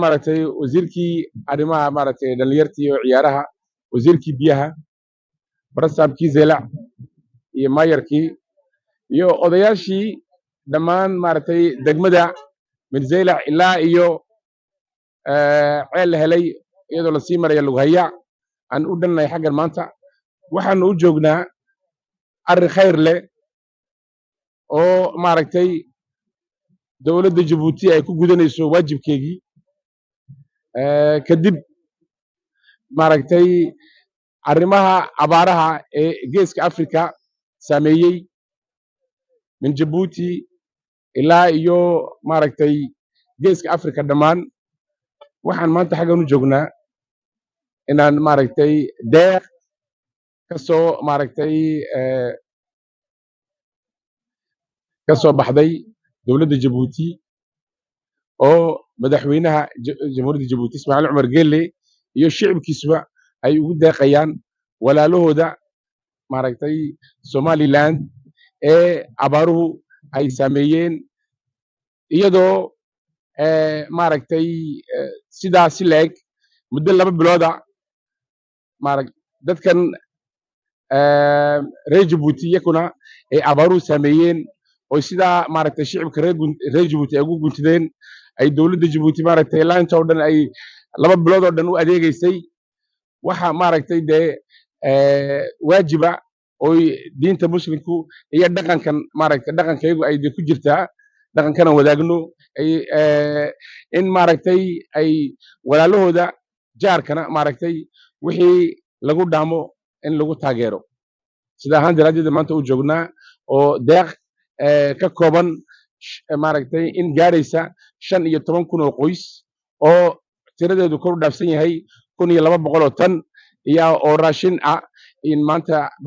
maaragtay wasiirkii arrimaha maaragtay dhalinyarta iyo ciyaaraha, wasiirkii biyaha, barasaabkii Zeylac iyo maayarkii iyo odayaashii dhammaan maaragtay degmada min Zeylac ilaa iyo ceel la helay iyadoo la sii maraya Lughaya aan u dhannahay xaggan maanta waxaanu u joognaa arrin khayr leh oo maaragtay dowladda Jabuuti ay ku gudanayso waajibkeegii kadib maaragtay arrimaha abaaraha ee geeska Afrika saameeyey min Jabuuti ilaa iyo maaragtay geeska Afrika dhammaan waxaan maanta xaggan u joognaa inaan maaragtay deeq kasoo maaragtay kasoo baxday dowladda Jabuuti oo madaxweynaha jamhuuriyadda Jabuuti Ismaaciil Cumar Geelle iyo shicibkiisuba ay ugu deeqayaan walaalahooda maaragtay Somaliland ee abaaruhu ay saameeyeen iyadoo maaragtay sidaasi leeg muddo 2 bilooda dadkan reer Jabuuti iyakuna ay abaaruhu saameeyeen oo sidaa maaragtay shicibka reer Jabuuti ay ugu guntideen ay dowladda Jabuuti maaragtay laanta oo dhan ay 2 bilood oo dhan u adeegaysay waxa maaragtay waajiba oo diinta muslimku iyo dhaqankan maaragtay dhaqankaygu ay ku jirtaa dhaqankana wadaagno in maaragtay ay walaalahooda jaarkana maaragtay wixii lagu dhaamo in lagu taageero sida ahaan daraaddeed maanta u joognaa oo deeq ka kooban maaragtay in gaaraysa 15,000 oo qoys oo tiradeedu kor u dhaafsan yahay 1,200 oo tan iyo oo raashin ah in maanta